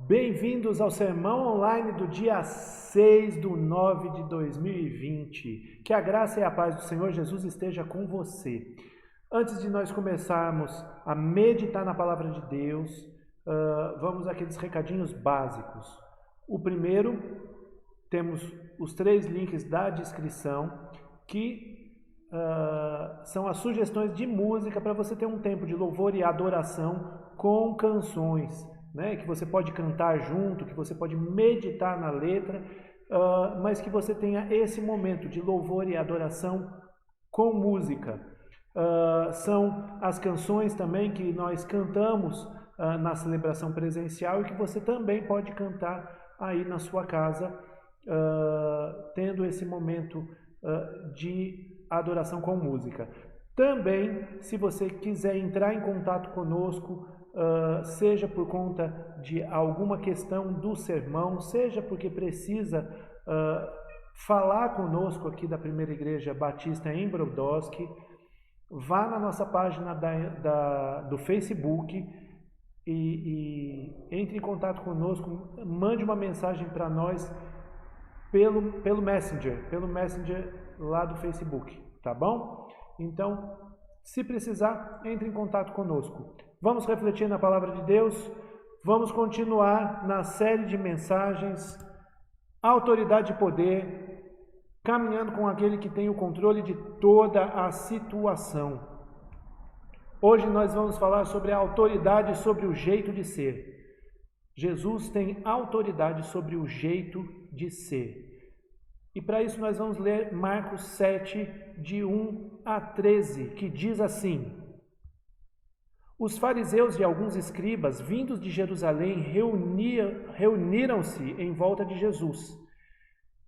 Bem-vindos ao Sermão Online do dia 6/9/2020. Que a graça e a paz do Senhor Jesus esteja com você. Antes de nós começarmos a meditar na Palavra de Deus, vamos àqueles recadinhos básicos. O primeiro, temos os 3 links da descrição, que são as sugestões de música para você ter um tempo de louvor e adoração com canções, né, que você pode cantar junto, que você pode meditar na letra, mas que você tenha esse momento de louvor e adoração com música. São as canções também que nós cantamos na celebração presencial e que você também pode cantar aí na sua casa, tendo esse momento de adoração com música. Também, se você quiser entrar em contato conosco, seja por conta de alguma questão do sermão, seja porque precisa falar conosco aqui da Primeira Igreja Batista em Brodowski, vá na nossa página do Facebook e entre em contato conosco, mande uma mensagem para nós pelo Messenger lá do Facebook, tá bom? Então, se precisar, entre em contato conosco. Vamos refletir na Palavra de Deus, vamos continuar na série de mensagens Autoridade e Poder, caminhando com aquele que tem o controle de toda a situação. Hoje nós vamos falar sobre a autoridade e sobre o jeito de ser. Jesus tem autoridade sobre o jeito de ser. E para isso nós vamos ler Marcos 7, de 1 a 13, que diz assim: Os fariseus e alguns escribas, vindos de Jerusalém, reuniram-se em volta de Jesus.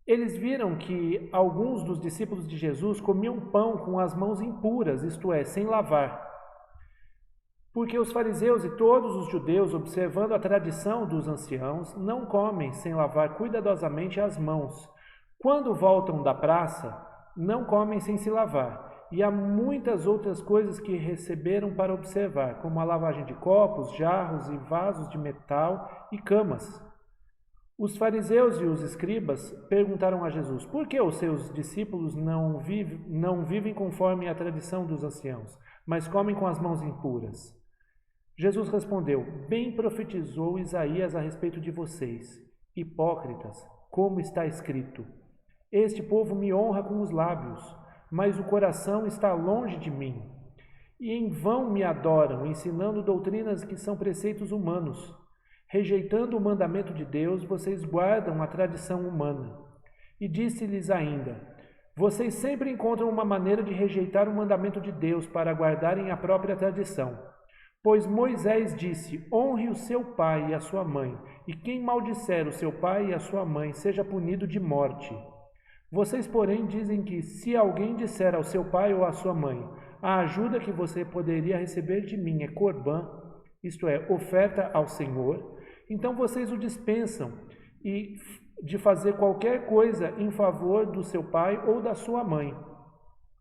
Eles viram que alguns dos discípulos de Jesus comiam pão com as mãos impuras, isto é, sem lavar. Porque os fariseus e todos os judeus, observando a tradição dos anciãos, não comem sem lavar cuidadosamente as mãos. Quando voltam da praça, não comem sem se lavar. E há muitas outras coisas que receberam para observar, como a lavagem de copos, jarros e vasos de metal e camas. Os fariseus e os escribas perguntaram a Jesus: por que os seus discípulos não vivem conforme a tradição dos anciãos, mas comem com as mãos impuras? Jesus respondeu: bem profetizou Isaías a respeito de vocês, hipócritas, como está escrito: este povo me honra com os lábios, mas o coração está longe de mim. E em vão me adoram, ensinando doutrinas que são preceitos humanos. Rejeitando o mandamento de Deus, vocês guardam a tradição humana. E disse-lhes ainda: vocês sempre encontram uma maneira de rejeitar o mandamento de Deus para guardarem a própria tradição. Pois Moisés disse: honre o seu pai e a sua mãe, e quem maldisser o seu pai e a sua mãe seja punido de morte. Vocês, porém, dizem que se alguém disser ao seu pai ou à sua mãe: a ajuda que você poderia receber de mim é corbã, isto é, oferta ao Senhor, então vocês o dispensam de fazer qualquer coisa em favor do seu pai ou da sua mãe,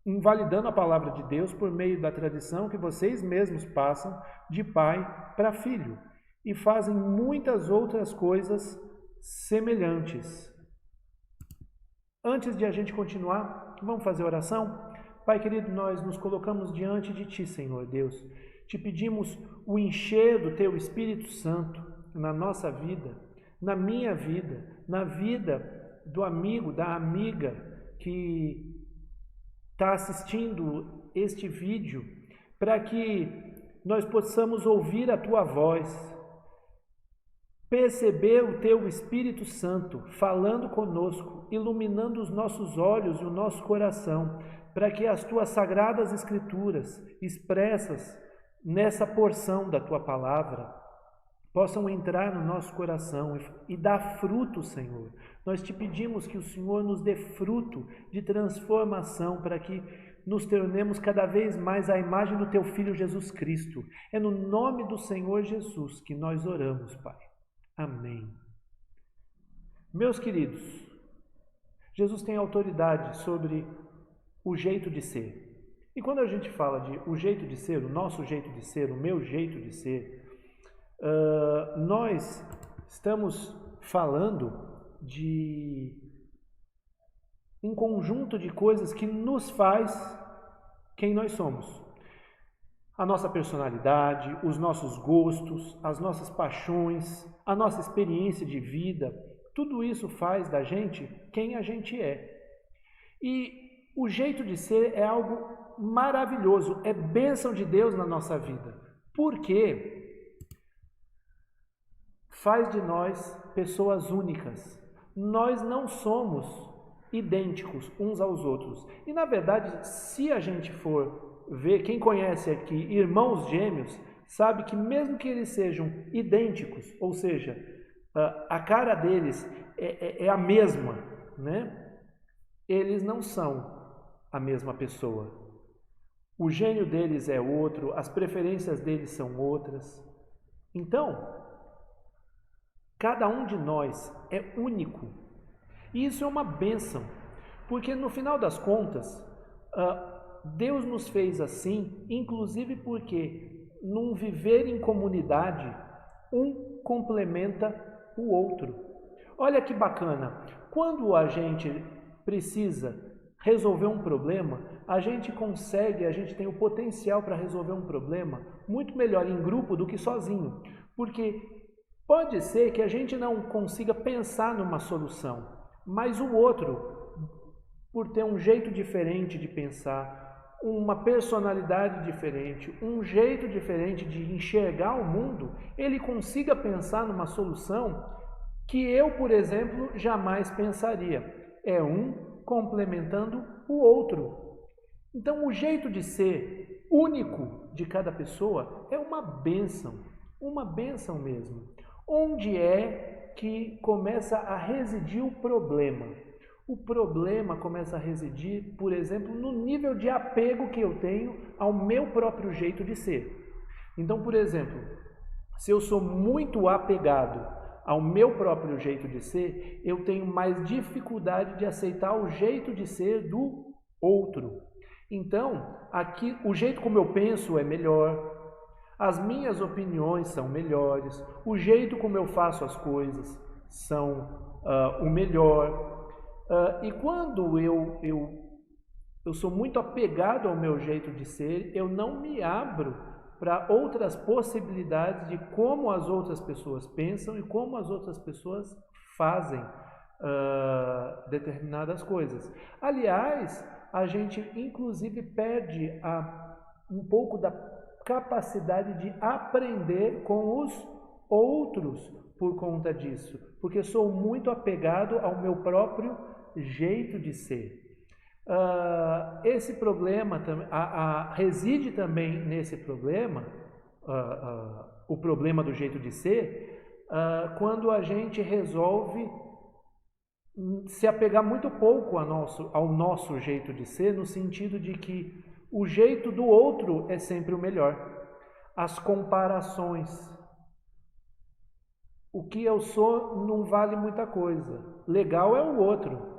invalidando a palavra de Deus por meio da tradição que vocês mesmos passam de pai para filho, e fazem muitas outras coisas semelhantes. Antes de a gente continuar, vamos fazer oração? Pai querido, nós nos colocamos diante de Ti, Senhor Deus. Te pedimos o encher do Teu Espírito Santo na nossa vida, na minha vida, na vida do amigo, da amiga que está assistindo este vídeo, para que nós possamos ouvir a Tua voz, perceber o Teu Espírito Santo falando conosco, iluminando os nossos olhos e o nosso coração, para que as Tuas sagradas Escrituras, expressas nessa porção da Tua palavra, possam entrar no nosso coração e dar fruto, Senhor. Nós Te pedimos que o Senhor nos dê fruto de transformação, para que nos tornemos cada vez mais a imagem do Teu Filho Jesus Cristo. É no nome do Senhor Jesus que nós oramos, Pai. Amém. Meus queridos, Jesus tem autoridade sobre o jeito de ser. E quando a gente fala de o jeito de ser, o nosso jeito de ser, o meu jeito de ser, nós Estamos falando de um conjunto de coisas que nos faz quem nós somos. A nossa personalidade, os nossos gostos, as nossas paixões, a nossa experiência de vida, tudo isso faz da gente quem a gente é. E o jeito de ser é algo maravilhoso, é bênção de Deus na nossa vida. Porque faz de nós pessoas únicas. Nós não somos idênticos uns aos outros. E na verdade, se a gente for ver, quem conhece aqui irmãos gêmeos, sabe que mesmo que eles sejam idênticos, ou seja, a cara deles é a mesma, né? Eles não são a mesma pessoa. O gênio deles é outro, as preferências deles são outras. Então, cada um de nós é único. E isso é uma bênção, porque no final das contas, Deus nos fez assim, inclusive porque num viver em comunidade, um complementa o outro. Olha que bacana, quando a gente precisa resolver um problema, a gente tem o potencial para resolver um problema muito melhor em grupo do que sozinho, porque pode ser que a gente não consiga pensar numa solução, mas o outro, por ter um jeito diferente de pensar, uma personalidade diferente, um jeito diferente de enxergar o mundo, ele consiga pensar numa solução que eu, por exemplo, jamais pensaria. É um complementando o outro. Então, o jeito de ser único de cada pessoa é uma bênção mesmo. Onde é que começa a residir o problema? O problema começa a residir, por exemplo, no nível de apego que eu tenho ao meu próprio jeito de ser. Então, por exemplo, se eu sou muito apegado ao meu próprio jeito de ser, eu tenho mais dificuldade de aceitar o jeito de ser do outro. Então, aqui o jeito como eu penso é melhor, as minhas opiniões são melhores, o jeito como eu faço as coisas são o melhor. E quando eu sou muito apegado ao meu jeito de ser, eu não me abro para outras possibilidades de como as outras pessoas pensam e como as outras pessoas fazem determinadas coisas. Aliás, a gente inclusive perde um pouco da capacidade de aprender com os outros por conta disso, porque sou muito apegado ao meu próprio jeito de ser. Esse problema reside também nesse problema, o problema do jeito de ser, quando a gente resolve se apegar muito pouco ao nosso jeito de ser, no sentido de que o jeito do outro é sempre o melhor. As comparações. O que eu sou não vale muita coisa. Legal é o outro.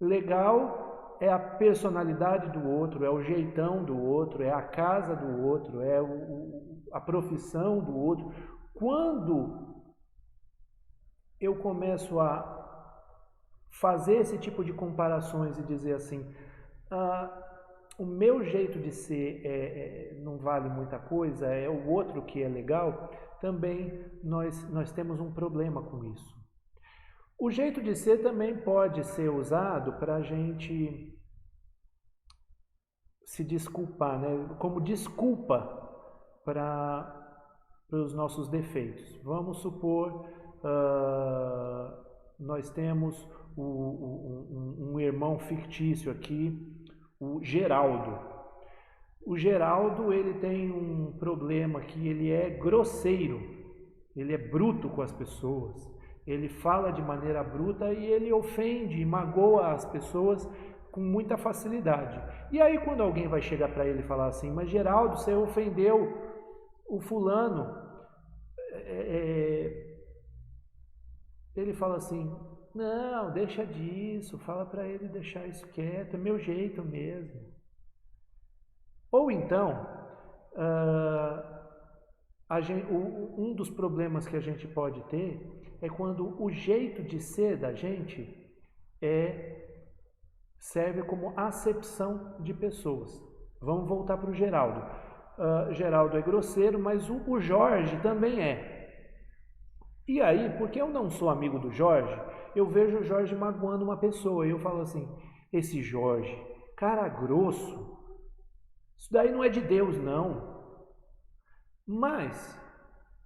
Legal é a personalidade do outro, é o jeitão do outro, é a casa do outro, é a profissão do outro. Quando eu começo a fazer esse tipo de comparações e dizer assim, o meu jeito de ser não vale muita coisa, é o outro que é legal, também nós temos um problema com isso. O jeito de ser também pode ser usado para a gente se desculpar, né? Como desculpa para os nossos defeitos. Vamos supor, nós temos um irmão fictício aqui, o Geraldo. O Geraldo, ele tem um problema que ele é grosseiro, ele é bruto com as pessoas. Ele fala de maneira bruta e ele ofende e magoa as pessoas com muita facilidade. E aí quando alguém vai chegar para ele e falar assim, mas Geraldo, você ofendeu o fulano, ele fala assim, não, deixa disso, fala para ele deixar isso quieto, é meu jeito mesmo. Ou então, um dos problemas que a gente pode ter é quando o jeito de ser da gente serve como acepção de pessoas. Vamos voltar para o Geraldo. Geraldo é grosseiro, mas o Jorge também é. E aí, porque eu não sou amigo do Jorge, eu vejo o Jorge magoando uma pessoa e eu falo assim, esse Jorge, cara grosso, isso daí não é de Deus, não. Mas,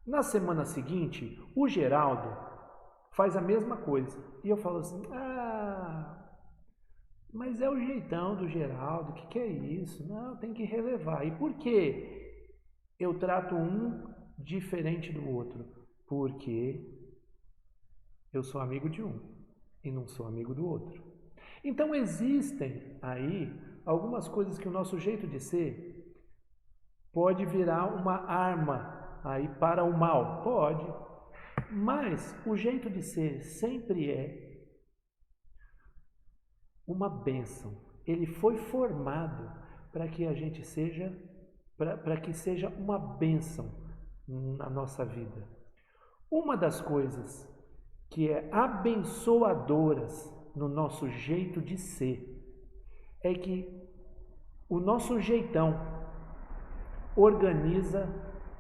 na semana seguinte, o Geraldo faz a mesma coisa. E eu falo assim, mas é o jeitão do Geraldo, o que é isso? Não, tem que relevar. E por que eu trato um diferente do outro? Porque eu sou amigo de um e não sou amigo do outro. Então existem aí algumas coisas que o nosso jeito de ser pode virar uma arma aí para o mal. Pode. Mas o jeito de ser sempre é uma bênção. Ele foi formado para que a gente seja, para que seja uma bênção na nossa vida. Uma das coisas que é abençoadoras no nosso jeito de ser é que o nosso jeitão organiza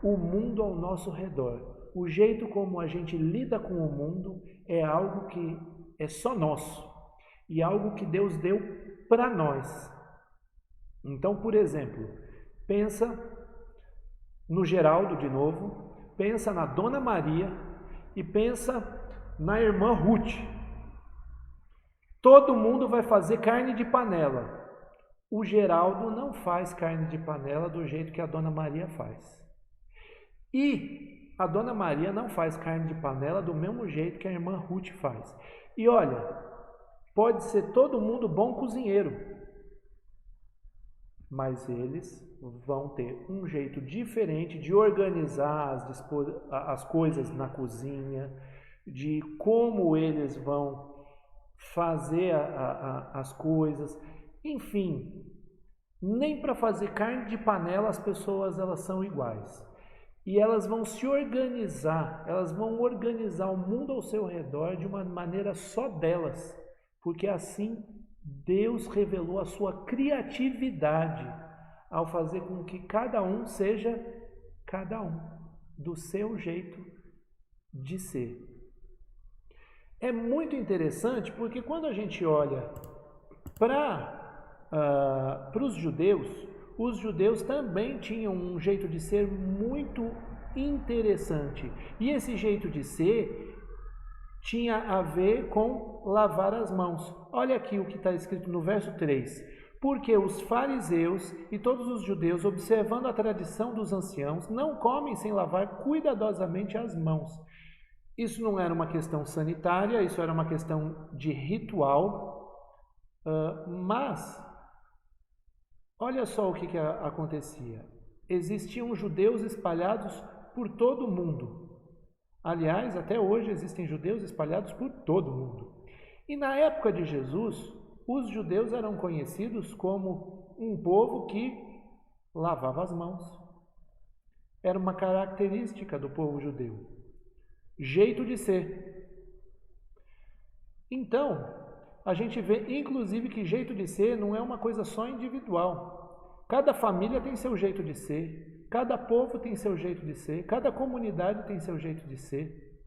o mundo ao nosso redor. O jeito como a gente lida com o mundo é algo que é só nosso. E algo que Deus deu para nós. Então, por exemplo, pensa no Geraldo de novo, pensa na Dona Maria e pensa na irmã Ruth. Todo mundo vai fazer carne de panela. O Geraldo não faz carne de panela do jeito que a Dona Maria faz. E a Dona Maria não faz carne de panela do mesmo jeito que a irmã Ruth faz. E olha, pode ser todo mundo bom cozinheiro, mas eles vão ter um jeito diferente de organizar as coisas na cozinha, de como eles vão fazer as coisas. Enfim, nem para fazer carne de panela as pessoas elas são iguais. E elas vão se organizar, elas vão organizar o mundo ao seu redor de uma maneira só delas. Porque assim Deus revelou a sua criatividade ao fazer com que cada um seja cada um, do seu jeito de ser. É muito interessante porque quando a gente olha para os judeus também tinham um jeito de ser muito interessante. E esse jeito de ser tinha a ver com lavar as mãos. Olha aqui o que está escrito no verso 3. Porque os fariseus e todos os judeus, observando a tradição dos anciãos, não comem sem lavar cuidadosamente as mãos. Isso não era uma questão sanitária, isso era uma questão de ritual, mas olha só o que acontecia. Existiam judeus espalhados por todo o mundo. Aliás, até hoje existem judeus espalhados por todo o mundo. E na época de Jesus, os judeus eram conhecidos como um povo que lavava as mãos. Era uma característica do povo judeu. Jeito de ser. Então, a gente vê inclusive que jeito de ser não é uma coisa só individual. Cada família tem seu jeito de ser. Cada povo tem seu jeito de ser, cada comunidade tem seu jeito de ser.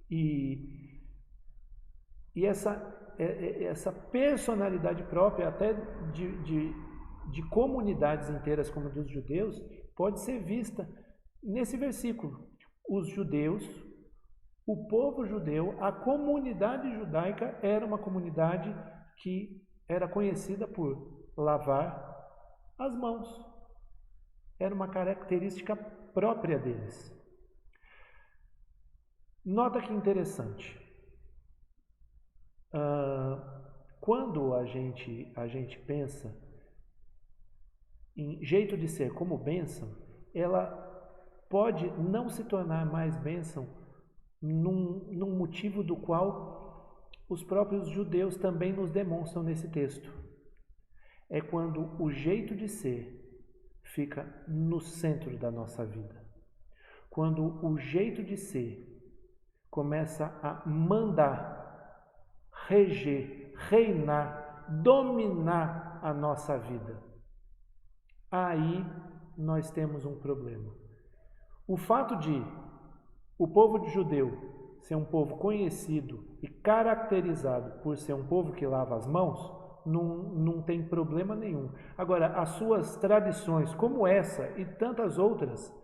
E essa personalidade própria, até de comunidades inteiras como a dos judeus, pode ser vista nesse versículo. Os judeus, o povo judeu, a comunidade judaica era uma comunidade que era conhecida por lavar as mãos. Era uma característica própria deles. Nota que interessante. Quando a gente pensa em jeito de ser como bênção, ela pode não se tornar mais bênção num motivo do qual os próprios judeus também nos demonstram nesse texto. É quando o jeito de ser fica no centro da nossa vida. quando o jeito de ser começa a mandar, reger, reinar, dominar a nossa vida. Aí nós temos um problema. O fato de o povo judeu ser um povo conhecido e caracterizado por ser um povo que lava as mãos, não tem problema nenhum. Agora, as suas tradições, como essa e tantas outras,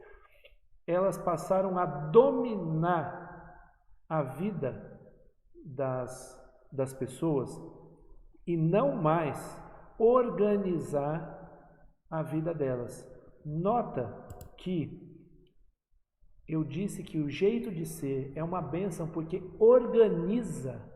elas passaram a dominar a vida das pessoas e não mais organizar a vida delas. Nota que eu disse que o jeito de ser é uma bênção porque organiza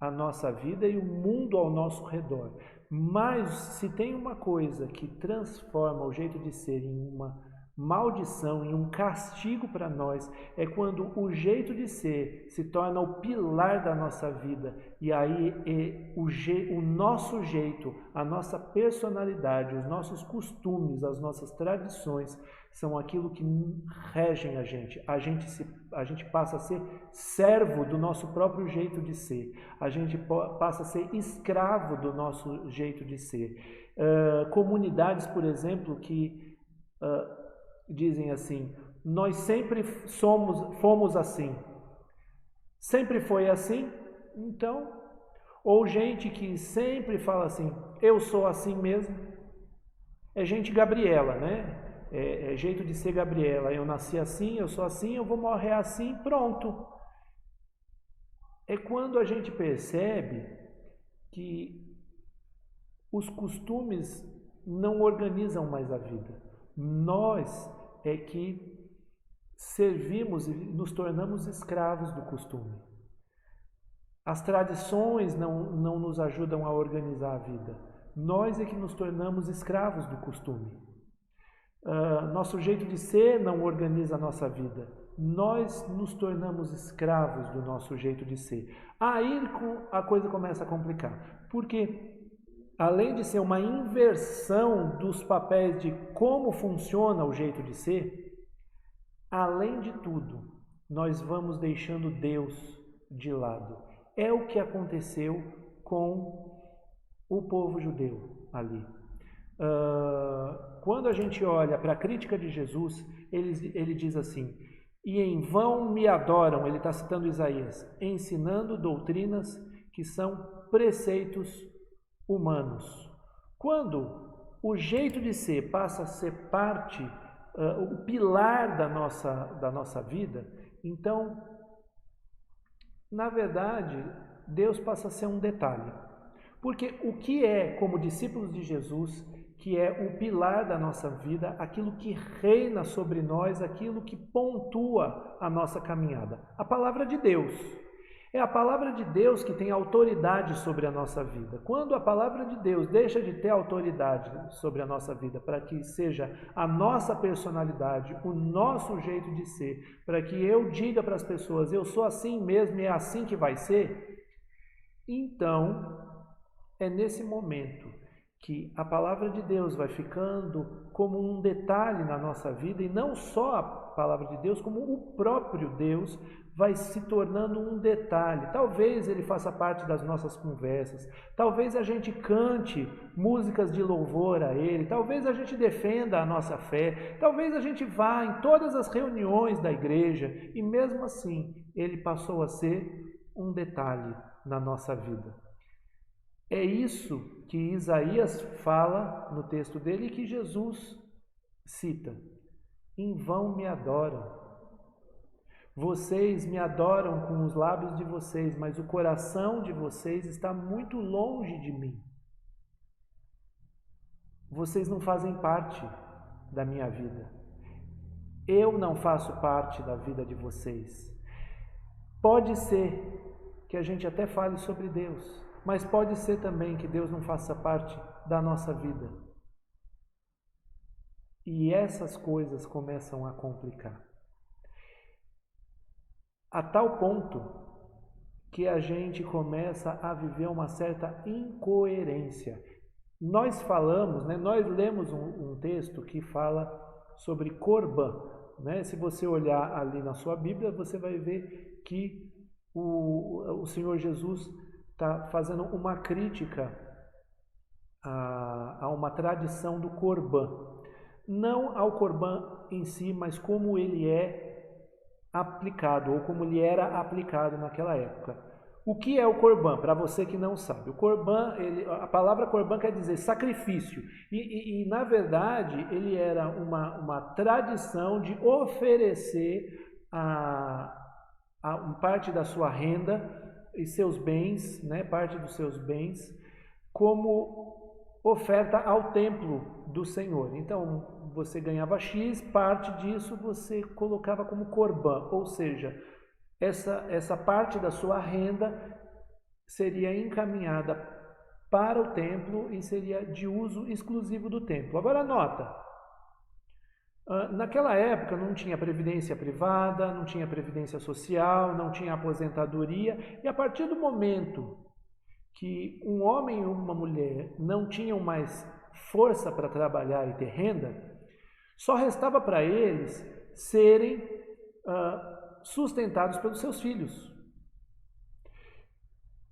a nossa vida e o mundo ao nosso redor. Mas se tem uma coisa que transforma o jeito de ser em uma maldição, em um castigo para nós, é quando o jeito de ser se torna o pilar da nossa vida. E aí o nosso jeito, a nossa personalidade, os nossos costumes, as nossas tradições são aquilo que regem a gente. A gente passa a ser servo do nosso próprio jeito de ser. A gente passa a ser escravo do nosso jeito de ser. Comunidades, por exemplo, que dizem assim: nós sempre fomos assim. Sempre foi assim? Então, ou gente que sempre fala assim: eu sou assim mesmo. É gente Gabriela, né? É jeito de ser Gabriela. Eu nasci assim, eu sou assim, eu vou morrer assim, pronto. É quando a gente percebe que os costumes não organizam mais a vida. Nós é que servimos e nos tornamos escravos do costume. As tradições não nos ajudam a organizar a vida. Nós é que nos tornamos escravos do costume. Nosso jeito de ser não organiza a nossa vida. Nós nos tornamos escravos do nosso jeito de ser. Aí a coisa começa a complicar. Porque além de ser uma inversão dos papéis de como funciona o jeito de ser, além de tudo, nós vamos deixando Deus de lado. É o que aconteceu com o povo judeu ali. Quando a gente olha para a crítica de Jesus, ele diz assim: e em vão me adoram, ele está citando Isaías, ensinando doutrinas que são preceitos humanos. Quando o jeito de ser passa a ser parte, o pilar da nossa vida, então, na verdade, Deus passa a ser um detalhe. Porque o que é, como discípulos de Jesus, que é o pilar da nossa vida, aquilo que reina sobre nós, aquilo que pontua a nossa caminhada? A palavra de Deus. É a palavra de Deus que tem autoridade sobre a nossa vida. Quando a palavra de Deus deixa de ter autoridade sobre a nossa vida, para que seja a nossa personalidade, o nosso jeito de ser, para que eu diga para as pessoas: eu sou assim mesmo e é assim que vai ser, então é nesse momento que a palavra de Deus vai ficando como um detalhe na nossa vida, e não só a palavra de Deus, como o próprio Deus vai se tornando um detalhe. Talvez ele faça parte das nossas conversas, talvez a gente cante músicas de louvor a ele, talvez a gente defenda a nossa fé, talvez a gente vá em todas as reuniões da igreja, e mesmo assim ele passou a ser um detalhe na nossa vida. É isso que Isaías fala no texto dele e que Jesus cita. Em vão me adoram. Vocês me adoram com os lábios de vocês, mas o coração de vocês está muito longe de mim. Vocês não fazem parte da minha vida. Eu não faço parte da vida de vocês. Pode ser que a gente até fale sobre Deus, mas pode ser também que Deus não faça parte da nossa vida. E essas coisas começam a complicar. A tal ponto que a gente começa a viver uma certa incoerência. Nós falamos, nós lemos um texto que fala sobre Corban, né? Se você olhar ali na sua Bíblia, você vai ver que o Senhor Jesus está fazendo uma crítica a uma tradição do Corban. Não ao Corban em si, mas como ele é aplicado, ou como ele era aplicado naquela época. O que é o Corban? Para você que não sabe. O Corban, a palavra Corban quer dizer sacrifício. E na verdade, ele era uma tradição de oferecer parte da sua renda e seus bens, né, parte dos seus bens, como oferta ao templo do Senhor. Então, você ganhava X, parte disso você colocava como Corban, ou seja, essa parte da sua renda seria encaminhada para o templo e seria de uso exclusivo do templo. Agora nota, naquela época não tinha previdência privada, não tinha previdência social, não tinha aposentadoria, e a partir do momento que um homem e uma mulher não tinham mais força para trabalhar e ter renda, só restava para eles serem sustentados pelos seus filhos.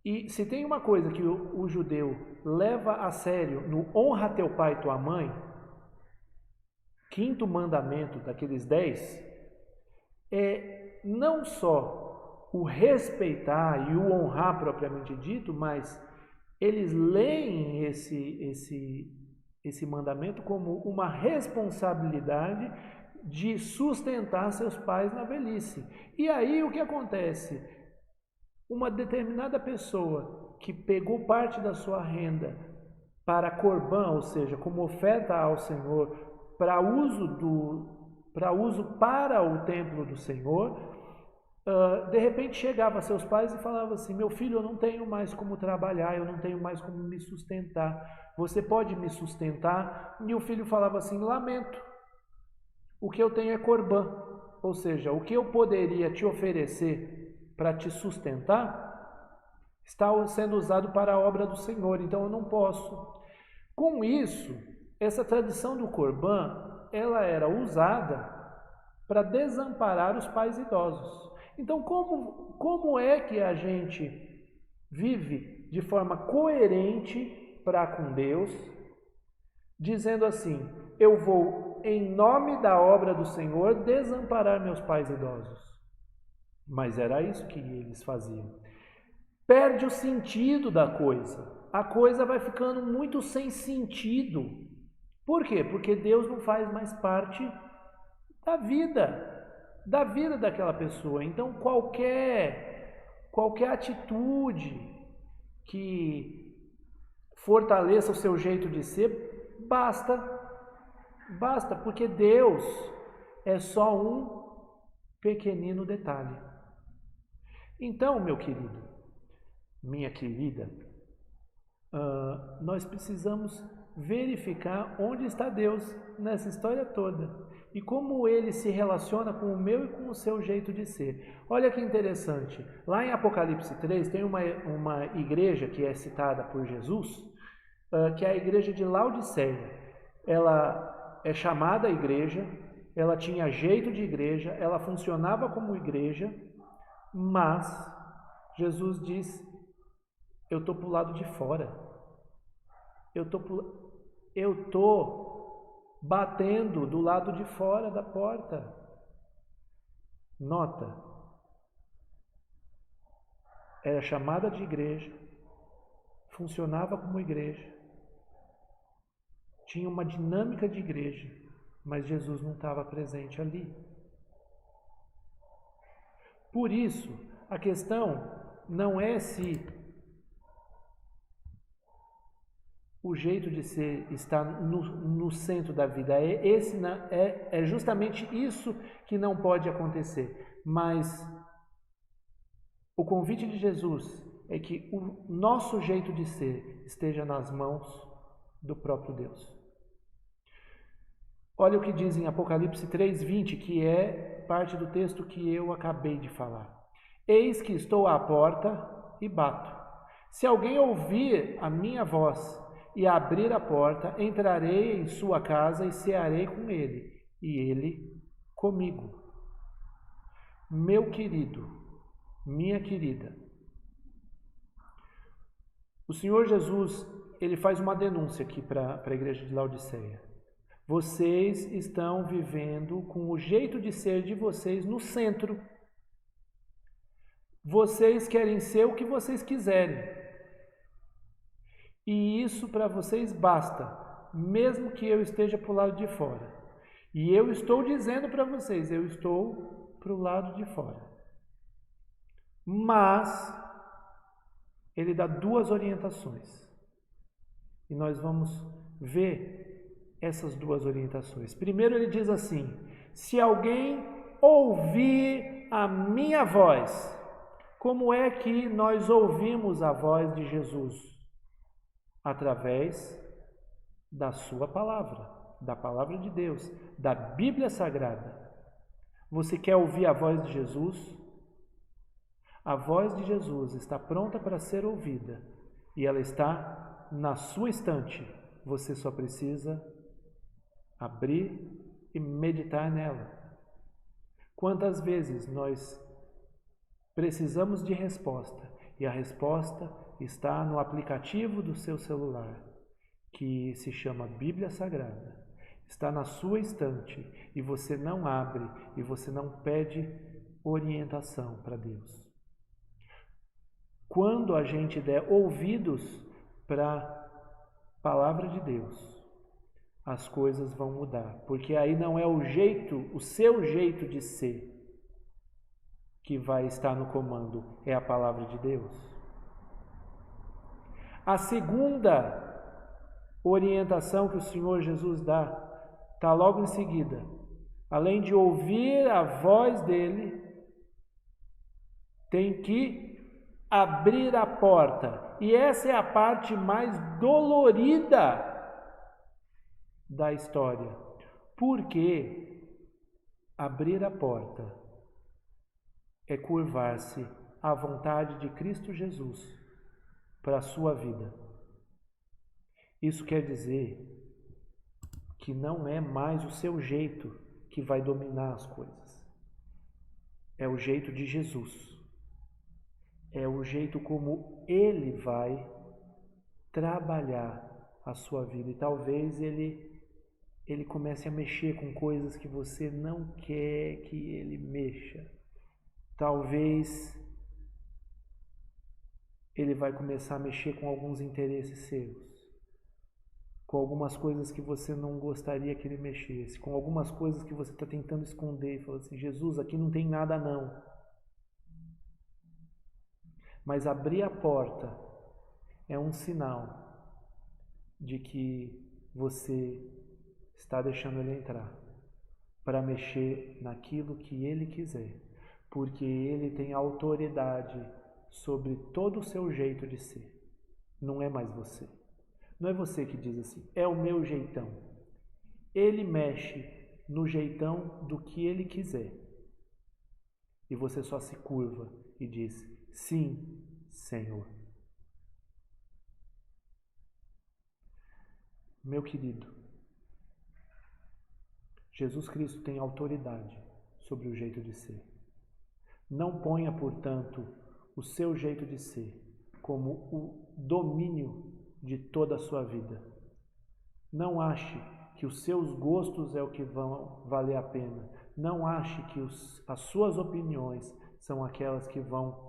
E se tem uma coisa que o judeu leva a sério no honra teu pai e tua mãe, quinto mandamento daqueles 10, é não só o respeitar e o honrar propriamente dito, mas eles leem esse mandamento como uma responsabilidade de sustentar seus pais na velhice. E aí o que acontece? Uma determinada pessoa que pegou parte da sua renda para Corban, ou seja, como oferta ao Senhor, para uso para o templo do Senhor, de repente chegava a seus pais e falava assim: meu filho, eu não tenho mais como trabalhar, eu não tenho mais como me sustentar, você pode me sustentar? E o filho falava assim: lamento, o que eu tenho é Corban, ou seja, o que eu poderia te oferecer para te sustentar está sendo usado para a obra do Senhor, então eu não posso. Com isso, essa tradição do Corban, ela era usada para desamparar os pais idosos. Então, como é que a gente vive de forma coerente para com Deus, dizendo assim: eu vou, em nome da obra do Senhor, desamparar meus pais idosos? Mas era isso que eles faziam. Perde o sentido da coisa. A coisa vai ficando muito sem sentido. Por quê? Porque Deus não faz mais parte da vida daquela pessoa. Então qualquer atitude que fortaleça o seu jeito de ser, basta, porque Deus é só um pequenino detalhe. Então, meu querido, minha querida, nós precisamos verificar onde está Deus nessa história toda e como ele se relaciona com o meu e com o seu jeito de ser. Olha que interessante, lá em Apocalipse 3 tem uma igreja que é citada por Jesus, que é a igreja de Laodiceia. Ela é chamada igreja, ela tinha jeito de igreja, ela funcionava como igreja, mas Jesus diz: eu estou para o lado de fora, eu estou batendo do lado de fora da porta. Nota, era chamada de igreja, funcionava como igreja, tinha uma dinâmica de igreja, mas Jesus não estava presente ali. Por isso, a questão não é se o jeito de ser está no centro da vida. É justamente isso que não pode acontecer. Mas o convite de Jesus é que o nosso jeito de ser esteja nas mãos do próprio Deus. Olha o que diz em Apocalipse 3:20, que é parte do texto que eu acabei de falar. Eis que estou à porta e bato. Se alguém ouvir a minha voz e abrir a porta, entrarei em sua casa e cearei com ele, e ele comigo. Meu querido, minha querida. O Senhor Jesus, ele faz uma denúncia aqui para a igreja de Laodiceia. Vocês estão vivendo com o jeito de ser de vocês no centro. Vocês querem ser o que vocês quiserem. E isso para vocês basta, mesmo que eu esteja para o lado de fora. E eu estou dizendo para vocês, eu estou para o lado de fora. Mas ele dá duas orientações. E nós vamos ver essas duas orientações. Primeiro ele diz assim: se alguém ouvir a minha voz. Como é que nós ouvimos a voz de Jesus? Através da sua palavra, da palavra de Deus, da Bíblia Sagrada. Você quer ouvir a voz de Jesus? A voz de Jesus está pronta para ser ouvida e ela está na sua estante. Você só precisa abrir e meditar nela. Quantas vezes nós precisamos de resposta e a resposta está no aplicativo do seu celular, que se chama Bíblia Sagrada. Está na sua estante e você não abre e você não pede orientação para Deus. Quando a gente der ouvidos para a palavra de Deus, as coisas vão mudar, porque aí não é o seu jeito de ser que vai estar no comando, é a palavra de Deus. A segunda orientação que o Senhor Jesus dá está logo em seguida. Além de ouvir a voz dele, tem que abrir a porta. E essa é a parte mais dolorida da história. Porque abrir a porta é curvar-se à vontade de Cristo Jesus para a sua vida. Isso quer dizer que não é mais o seu jeito que vai dominar as coisas. É o jeito de Jesus. É o jeito como Ele vai trabalhar a sua vida. E talvez Ele comece a mexer com coisas que você não quer que Ele mexa. Talvez Ele vai começar a mexer com alguns interesses seus, com algumas coisas que você não gostaria que Ele mexesse, com algumas coisas que você está tentando esconder e falando assim: Jesus, aqui não tem nada não. Mas abrir a porta é um sinal de que você está deixando Ele entrar para mexer naquilo que Ele quiser, porque Ele tem autoridade sobre todo o seu jeito de ser. Não é mais você. Não é você que diz assim, é o meu jeitão. Ele mexe no jeitão do que Ele quiser. E você só se curva e diz: sim, Senhor. Meu querido, Jesus Cristo tem autoridade sobre o jeito de ser. Não ponha, portanto, o seu jeito de ser como o domínio de toda a sua vida. Não ache que os seus gostos é o que vão valer a pena. Não ache que as suas opiniões são aquelas que vão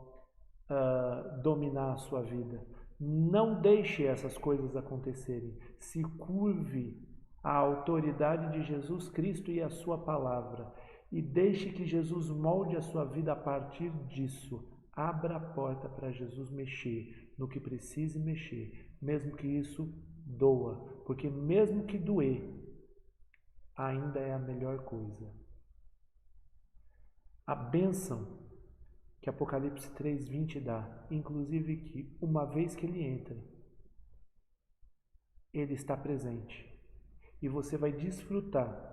dominar a sua vida. Não deixe essas coisas acontecerem. Se curve à autoridade de Jesus Cristo e à sua palavra. E deixe que Jesus molde a sua vida a partir disso. Abra a porta para Jesus mexer no que precise mexer, mesmo que isso doa, porque mesmo que doer, ainda é a melhor coisa. A bênção que Apocalipse 3:20 dá, inclusive que uma vez que ele entra, ele está presente e você vai desfrutar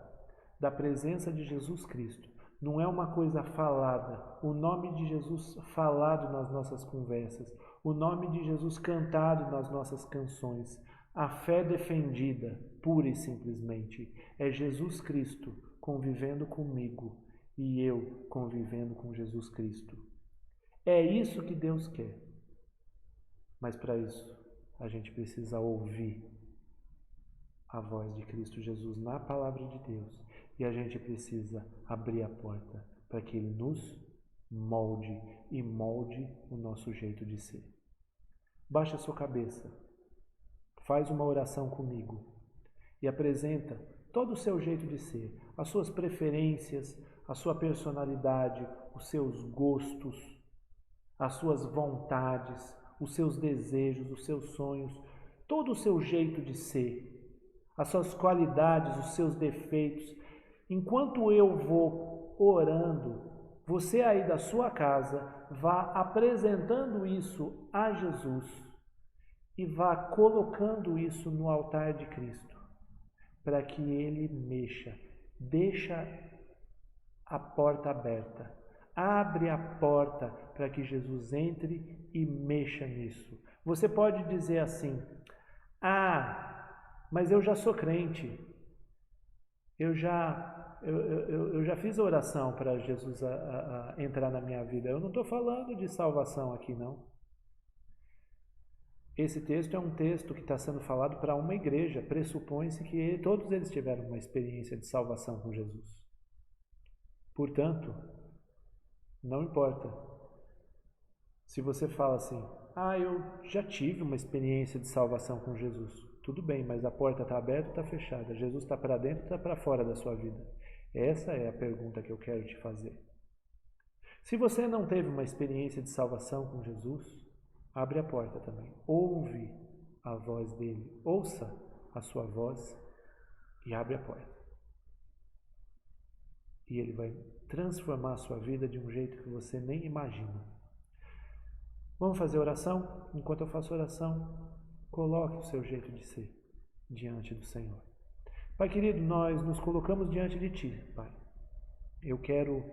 da presença de Jesus Cristo. Não é uma coisa falada, o nome de Jesus falado nas nossas conversas, o nome de Jesus cantado nas nossas canções. A fé defendida, pura e simplesmente, é Jesus Cristo convivendo comigo e eu convivendo com Jesus Cristo. É isso que Deus quer. Mas para isso, a gente precisa ouvir a voz de Cristo Jesus na palavra de Deus. E a gente precisa abrir a porta para que Ele nos molde e molde o nosso jeito de ser. Baixa a sua cabeça, faz uma oração comigo e apresenta todo o seu jeito de ser, as suas preferências, a sua personalidade, os seus gostos, as suas vontades, os seus desejos, os seus sonhos, todo o seu jeito de ser, as suas qualidades, os seus defeitos. Enquanto eu vou orando, você aí da sua casa vá apresentando isso a Jesus e vá colocando isso no altar de Cristo, para que Ele mexa. Deixa a porta aberta. Abre a porta para que Jesus entre e mexa nisso. Você pode dizer assim: mas eu já sou crente. Eu já fiz a oração para Jesus entrar na minha vida. Eu não estou falando de salvação aqui, não. Esse texto é um texto que está sendo falado para uma igreja. Pressupõe-se que todos eles tiveram uma experiência de salvação com Jesus. Portanto, não importa se você fala assim: eu já tive uma experiência de salvação com Jesus. Tudo bem, mas a porta está aberta ou está fechada? Jesus está para dentro ou está para fora da sua vida? Essa é a pergunta que eu quero te fazer. Se você não teve uma experiência de salvação com Jesus, abre a porta também. Ouve a voz dele. Ouça a sua voz e abre a porta. E ele vai transformar a sua vida de um jeito que você nem imagina. Vamos fazer oração? Enquanto eu faço oração, coloque o seu jeito de ser diante do Senhor. Pai querido, nós nos colocamos diante de Ti, Pai. Eu quero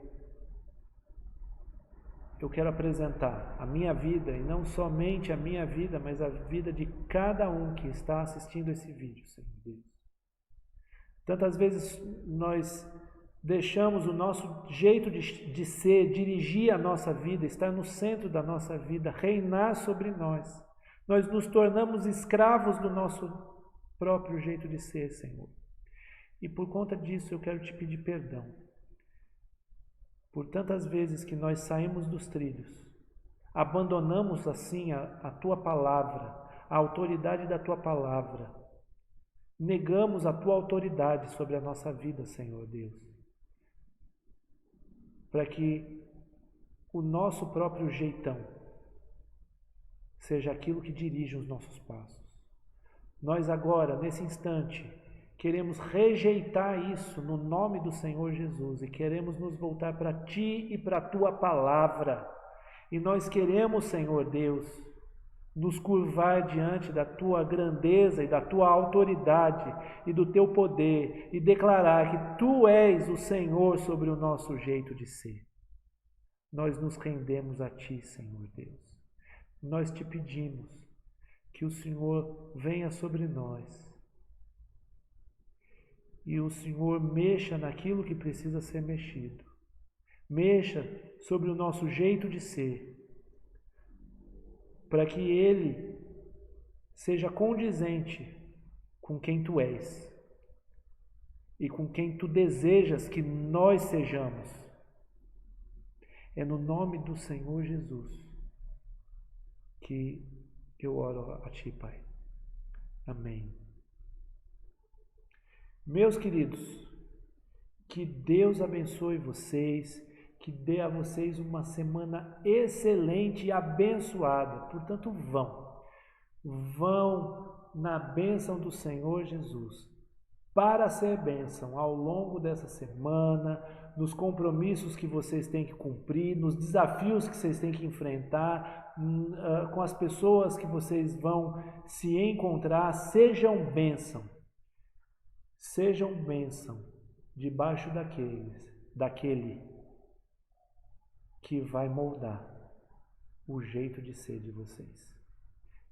apresentar a minha vida, e não somente a minha vida, mas a vida de cada um que está assistindo esse vídeo, Senhor Deus. Tantas vezes nós deixamos o nosso jeito de ser, dirigir a nossa vida, estar no centro da nossa vida, reinar sobre nós. Nós nos tornamos escravos do nosso próprio jeito de ser, Senhor. E por conta disso eu quero te pedir perdão. Por tantas vezes que nós saímos dos trilhos, abandonamos assim a Tua palavra, a autoridade da Tua palavra. Negamos a Tua autoridade sobre a nossa vida, Senhor Deus. Para que o nosso próprio jeitão seja aquilo que dirige os nossos passos. Nós agora, nesse instante, queremos rejeitar isso no nome do Senhor Jesus e queremos nos voltar para Ti e para a Tua palavra. E nós queremos, Senhor Deus, nos curvar diante da Tua grandeza e da Tua autoridade e do Teu poder e declarar que Tu és o Senhor sobre o nosso jeito de ser. Nós nos rendemos a Ti, Senhor Deus. Nós Te pedimos que o Senhor venha sobre nós e o Senhor mexa naquilo que precisa ser mexido. Mexa sobre o nosso jeito de ser, para que ele seja condizente com quem Tu és e com quem Tu desejas que nós sejamos. É no nome do Senhor Jesus que eu oro a Ti, Pai. Amém. Meus queridos, que Deus abençoe vocês, que dê a vocês uma semana excelente e abençoada. Portanto, vão na bênção do Senhor Jesus, para ser bênção ao longo dessa semana, nos compromissos que vocês têm que cumprir, nos desafios que vocês têm que enfrentar, com as pessoas que vocês vão se encontrar. Sejam bênção debaixo daquele que vai moldar o jeito de ser de vocês.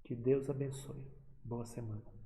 Que Deus abençoe. Boa semana.